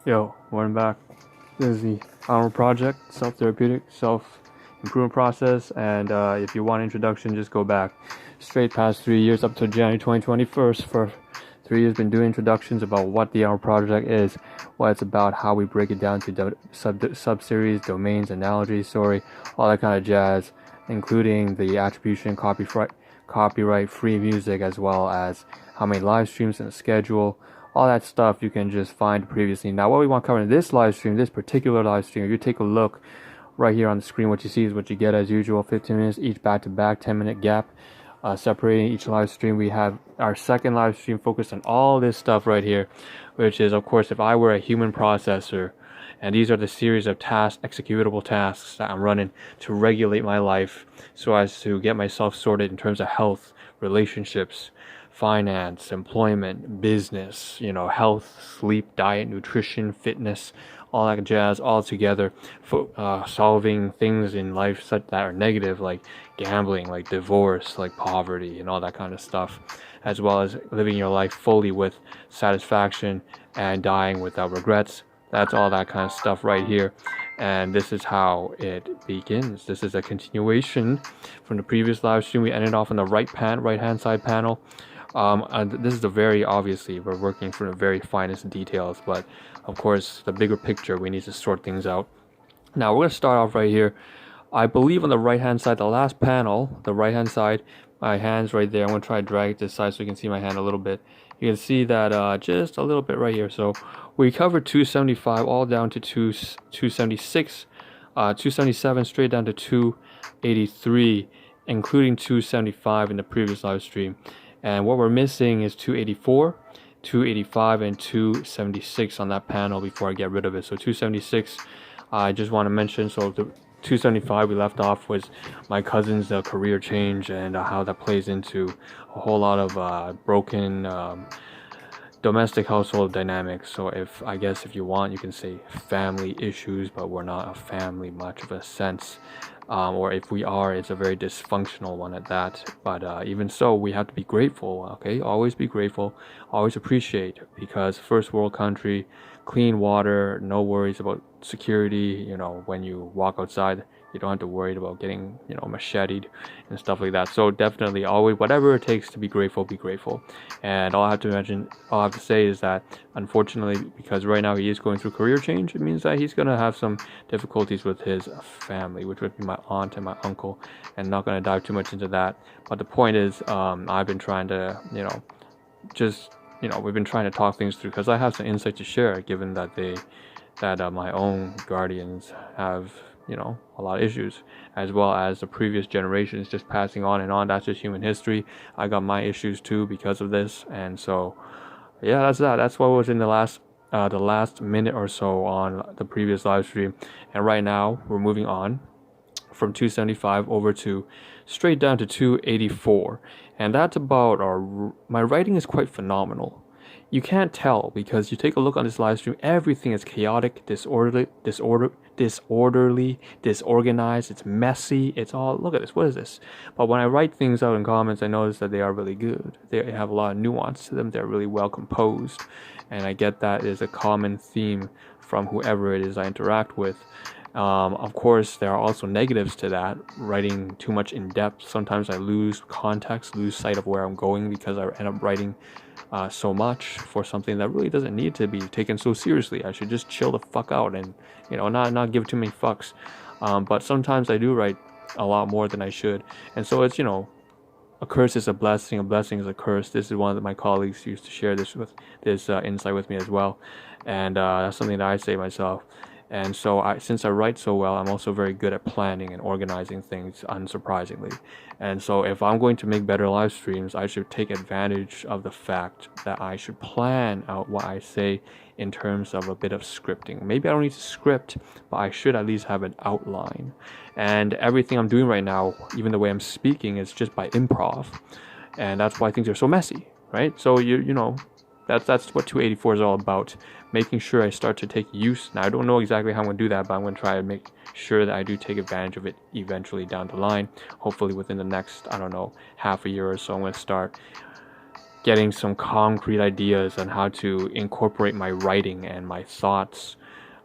Yo, welcome back. This is the Ahn Rho Project, self-therapeutic, self-improvement process, and if you want an introduction, just go back straight past 3 years up to January 2021. For 3 years, been doing introductions about what the Ahn Rho Project is, what it's about, how we break it down to sub-series, domains, analogies, story, all that kind of jazz, including the attribution, copyright, free music, as well as how many live streams and the schedule. All that stuff you can just find previously. Now, what we want to cover in this live stream, this particular live stream, if you take a look right here on the screen, what you see is what you get as usual, 15 minutes each back-to-back, 10-minute gap, separating each live stream. We have our second live stream focused on all this stuff right here, which is, of course, if I were a human processor, and these are the series of tasks, executable tasks that I'm running to regulate my life so as to get myself sorted in terms of health, relationships, finance, employment, business, health, sleep, diet, nutrition, fitness, all that jazz all together for solving things in life such that are negative, like gambling, like divorce, like poverty, and all that kind of stuff, as well as living your life fully with satisfaction and dying without regrets. That's all that kind of stuff right here. And this is how it begins. This is a continuation from the previous live stream. We ended off on the right hand side panel. And this is obviously we're working from the very finest details, but of course the bigger picture, we need to sort things out. Now we're going to start off right here. I believe on the right hand side, the last panel, the right hand side, my hand's right there. I'm going to try to drag it to the side so you can see my hand a little bit. You can see that just a little bit right here. So we covered 275 all down to 276, 277 straight down to 283, including 275 in the previous live stream. And what we're missing is 284, 285, and 276 on that panel before I get rid of it. So 276, I just want to mention, so the 275 we left off was my cousin's career change and how that plays into a whole lot of broken domestic household dynamics. So if you want, you can say family issues, but we're not a family much of a sense. Or if we are, it's a very dysfunctional one at that. But even so, we have to be grateful, okay? Always be grateful, always appreciate, because first world country, clean water, no worries about security. When you walk outside, you don't have to worry about getting, macheted and stuff like that. So definitely, always, whatever it takes to be grateful, be grateful. And all I have to say is that, unfortunately, because right now he is going through career change, it means that he's going to have some difficulties with his family, which would be my aunt and my uncle, and not going to dive too much into that. But the point is, I've been trying to, we've been trying to talk things through, because I have some insight to share, given that my own guardians have, a lot of issues, as well as the previous generations just passing on and on. That's just human history. I got my issues too because of this. And so, yeah, that's what was in the last minute or so on the previous live stream. And right now we're moving on from 275 over to straight down to 284. And that's about my writing is quite phenomenal. You can't tell because you take a look on this live stream, everything is chaotic, disorderly, disorganized, it's messy, it's all, look at this, what is this? But when I write things out in comments, I notice that they are really good. They have a lot of nuance to them, they're really well composed, and I get that is a common theme from whoever it is I interact with. Of course, there are also negatives to that, writing too much in depth. Sometimes I lose context, lose sight of where I'm going, because I end up writing so much for something that really doesn't need to be taken so seriously. I should just chill the fuck out and not give too many fucks. But sometimes I do write a lot more than I should, and so it's a curse is a blessing is a curse. This is one of my colleagues used to share this insight with me as well, and that's something that I say myself. And so since I write so well, I'm also very good at planning and organizing things, unsurprisingly. And so if I'm going to make better live streams, I should take advantage of the fact that I should plan out what I say in terms of a bit of scripting. Maybe I don't need to script, but I should at least have an outline. And everything I'm doing right now, even the way I'm speaking, is just by improv. And that's why things are so messy, right? So that's what 284 is all about. Making sure I start to take use. Now, I don't know exactly how I'm going to do that, but I'm going to try to make sure that I do take advantage of it eventually down the line. Hopefully within the next, half a year or so, I'm going to start getting some concrete ideas on how to incorporate my writing and my thoughts,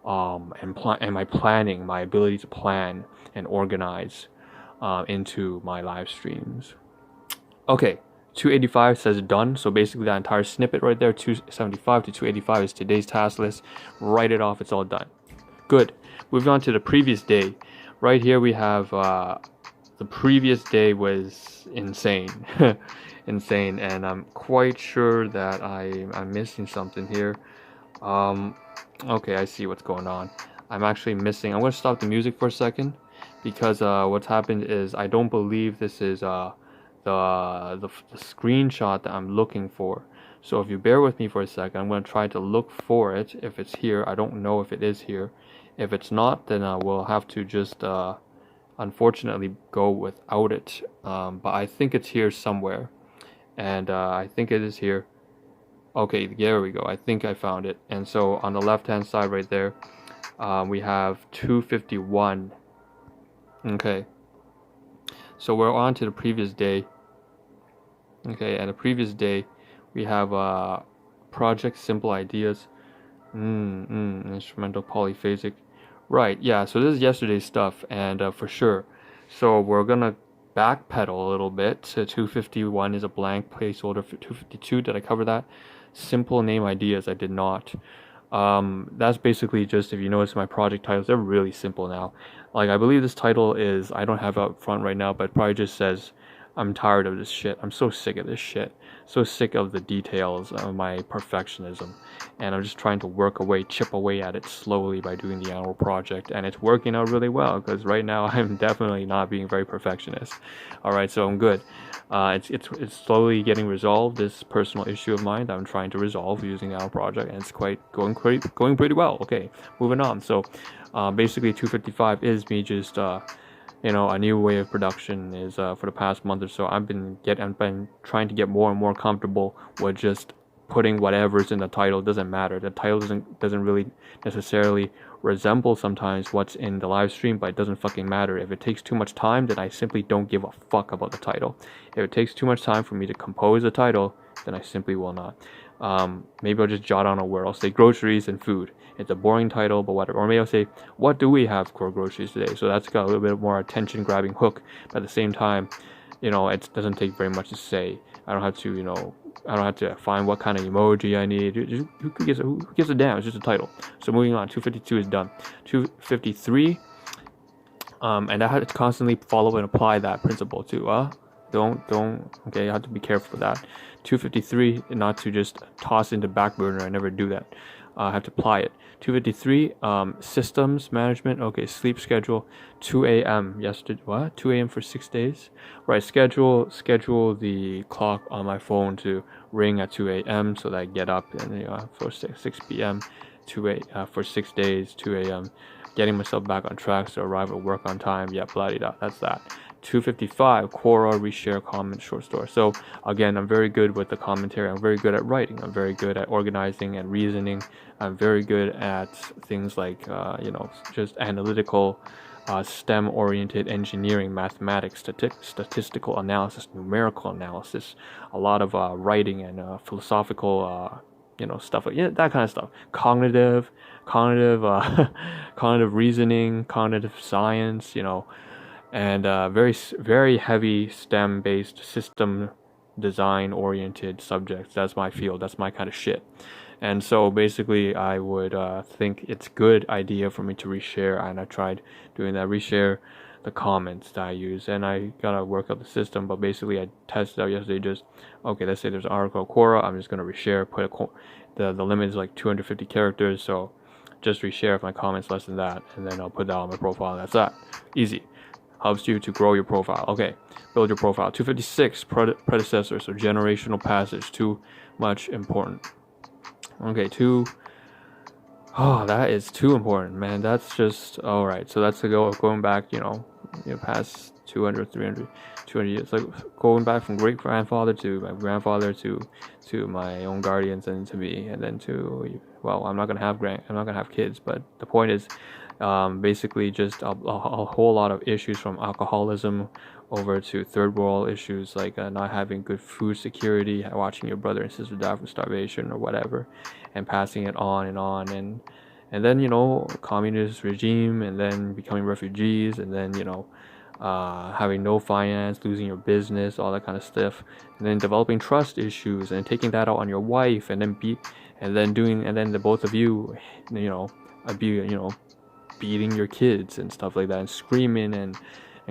and my planning, my ability to plan and organize into my live streams. Okay, 285 says done. So basically that entire snippet right there, 275 to 285 is today's task list. Write it off, it's all done. Good. Moving on to the previous day. Right here we have the previous day was insane. Insane, and I'm quite sure that I'm missing something here. Okay, I see what's going on. I'm actually missing. I'm going to stop the music for a second because what's happened is I don't believe this is the screenshot that I'm looking for. So if you bear with me for a second, I'm going to try to look for it. If it's here, I don't know if it is here. If it's not, then we'll have to just unfortunately go without it. But I think it's here somewhere, and I think it is here. Okay, there we go. I think I found it. And so on the left hand side right there, we have 251. Okay, so we're on to the previous day. Okay, and the previous day we have project simple ideas, instrumental polyphasic. Right, yeah, so this is yesterday's stuff, and for sure. So we're gonna backpedal a little bit. So 251 is a blank placeholder. For 252, did I cover that? Simple name ideas, I did not. That's basically just, if you notice my project titles, they're really simple now. Like, I believe this title is, I don't have it up front right now, but it probably just says, I'm tired of this shit. I'm so sick of this shit. So sick of the details of my perfectionism. And I'm just trying to chip away at it slowly by doing the Ahn Rho Project. And it's working out really well, because right now I'm definitely not being very perfectionist. Alright, so I'm good. It's slowly getting resolved, this personal issue of mine that I'm trying to resolve using the Ahn Rho Project. And it's going pretty well. Okay, moving on. So basically 255 is me just a new way of production is for the past month or so. I've been trying to get more and more comfortable with just putting whatever's in the title. Doesn't matter. The title doesn't really necessarily resemble sometimes what's in the live stream, but it doesn't fucking matter. If it takes too much time, then I simply don't give a fuck about the title. If it takes too much time for me to compose a title, then I simply will not. Maybe I'll just jot on a word. I'll say groceries and food. It's a boring title, but whatever. Or maybe I'll say, what do we have for groceries today? So that's got a little bit more attention-grabbing hook. But at the same time, it doesn't take very much to say. I don't have to find what kind of emoji I need. Who gives a damn? It's just a title. So moving on, 252 is done. 253, and I had to constantly follow and apply that principle too. Okay, you have to be careful with that. 253, not to just toss into back burner. I never do that. I have to apply it. 253, systems management. Okay, sleep schedule, 2 a.m. yesterday. What? 2 a.m. for 6 days? Right, schedule the clock on my phone to ring at 2 a.m. so that I get up and for 6 p.m. For 6 days, 2 a.m. Getting myself back on track to arrive at work on time. Yeah, blah-de-da. That's that. 255, Quora, reshare, comment, short story. So again, I'm very good with the commentary. I'm very good at writing. I'm very good at organizing and reasoning. I'm very good at things like just analytical, STEM-oriented engineering, mathematics, statistical analysis, numerical analysis, a lot of writing and philosophical stuff like that kind of stuff. Cognitive reasoning, cognitive science, and very very heavy STEM based system design oriented subjects. That's my field. That's my kind of shit. And so basically I would think it's good idea for me to reshare, and I tried doing that. Reshare the comments that I use, and I gotta work out the system, but basically I tested out yesterday. Just okay, let's say there's an article Quora, I'm just gonna reshare, the limit is like 250 characters, so just reshare if my comment's less than that, and then I'll put that on my profile. That's that. Easy. Helps you to grow your profile. Okay, build your profile. 256, predecessors or generational passage. Too much important. Okay, that is too important, man. That's just all right. So that's going back, past 200, 300, 200 years. Like going back from great grandfather to my grandfather to my own guardians and to me, and then to I'm not gonna have kids, but the point is, Basically just a whole lot of issues from alcoholism over to third world issues like not having good food security, watching your brother and sister die from starvation or whatever, and passing it on and then communist regime, and then becoming refugees, and then having no finance, losing your business, all that kind of stuff, and then developing trust issues and taking that out on your wife, and then the both of you beating your kids and stuff like that, and screaming and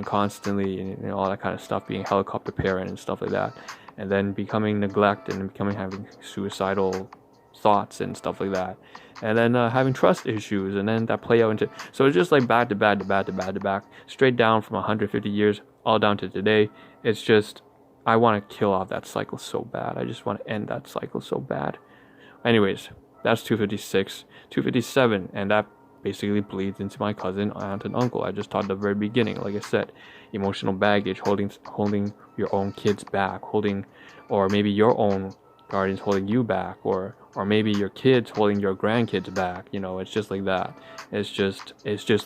constantly, and all that kind of stuff, being helicopter parent and stuff like that, and then becoming neglect and having suicidal thoughts and stuff like that, and then having trust issues, and then that play out into, so it's just like back to back, straight down from 150 years all down to today. It's just, I want to kill off that cycle so bad. I just want to end that cycle so bad. Anyways, that's 256, 257, and that basically bleeds into my cousin, aunt, and uncle. I just taught at the very beginning, like I said, emotional baggage, holding your own kids back, or maybe your own guardians holding you back, or maybe your kids holding your grandkids back. It's just like that. It's just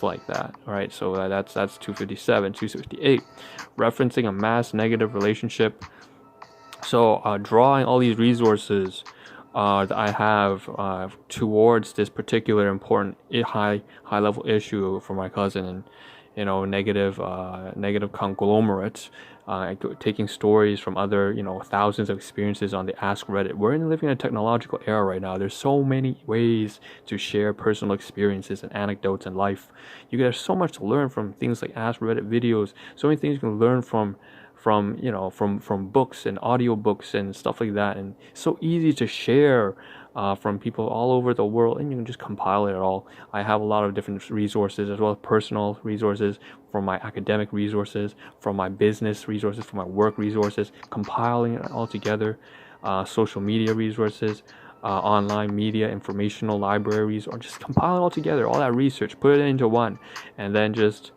like that. All right. So that's 257, 258, referencing a mass negative relationship. So drawing all these resources that I have towards this particular important high level issue for my cousin, and negative conglomerates, taking stories from other thousands of experiences on the Ask Reddit. We're living in a technological era right now. There's so many ways to share personal experiences and anecdotes in life. There's so much to learn from things like Ask Reddit videos. So many things you can learn from books and audiobooks and stuff like that, and it's so easy to share from people all over the world, and you can just compile it all. I have a lot of different resources, as well as personal resources, from my academic resources, from my business resources, from my work resources, compiling it all together, social media resources, online media, informational libraries, or just compile it all together, all that research, put it into one, and then just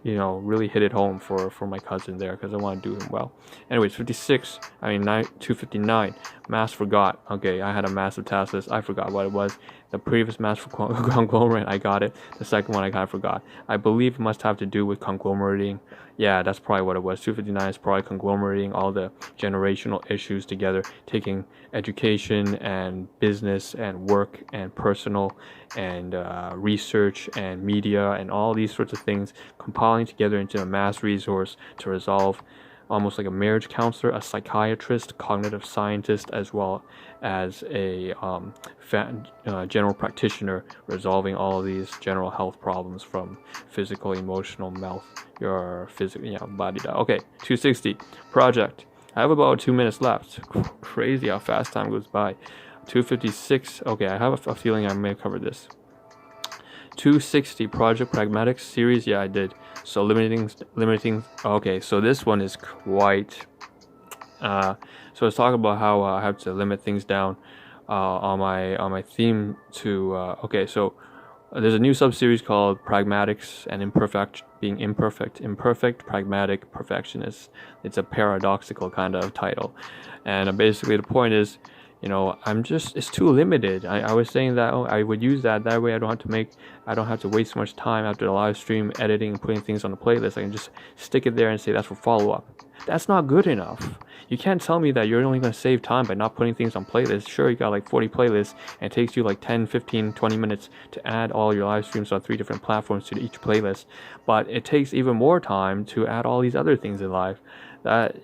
really hit it home for my cousin there, because I want to do him well. Anyways, 259, mass forgot. Okay, I had a massive task list. I forgot what it was. The previous mass conglomerate, I got it. The second one, I kind of forgot. I believe it must have to do with conglomerating. Yeah, that's probably what it was. 259 is probably conglomerating all the generational issues together, taking education and business and work and personal and research and media and all these sorts of things, compiling together into a mass resource to resolve, almost like a marriage counselor, a psychiatrist, cognitive scientist, as well as a general practitioner, resolving all of these general health problems from physical, emotional, your physical, body. Okay, 260 project. I have about 2 minutes left. Crazy how fast time goes by. 256. Okay, I have a feeling I may have covered this. 260 project pragmatic series. Yeah, I did. So limiting. Okay, so this one is quite. So let's talk about how I have to limit things down on my theme to. Okay, so there's a new sub-series called Pragmatics and being imperfect, pragmatic, perfectionist. It's a paradoxical kind of title, and basically the point is, it's too limited. I was saying that I would use that way I don't have to waste so much time after the live stream editing and putting things on the playlist. I can just stick it there and say that's for follow-up. That's not good enough. You can't tell me that you're only going to save time by not putting things on playlists. Sure, you got like 40 playlists, and it takes you like 10, 15, 20 minutes to add all your live streams on 3 different platforms to each playlist. But it takes even more time to add all these other things in life. That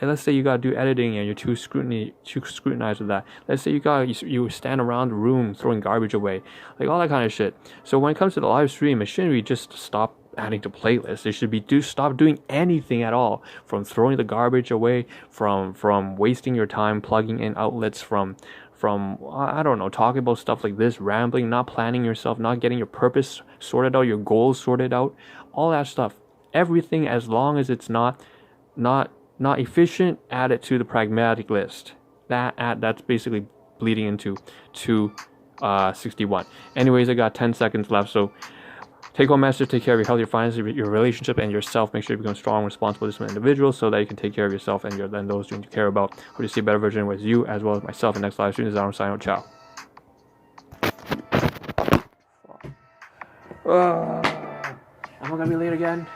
let's say you gotta do editing and you're too scrutinized with that. Let's say you stand around the room throwing garbage away, like all that kind of shit. So when it comes to the live stream, it shouldn't be just stop adding to playlists. It should be stop doing anything at all, from throwing the garbage away, from wasting your time plugging in outlets, from I don't know, talking about stuff like this, rambling, not planning yourself, not getting your purpose sorted out, your goals sorted out, all that stuff. Everything, as long as it's not efficient, add it to the pragmatic list. That's basically bleeding into 261. Anyways, I got 10 seconds left, so take home message: take care of your health, your finances, your relationship, and yourself. Make sure you become strong, responsible, disciplined individuals, so that you can take care of yourself and those you care about. Hope to see a better version with you as well as myself in the next live stream. This is Ahn Rho signing out. Ciao. I'm gonna be late again.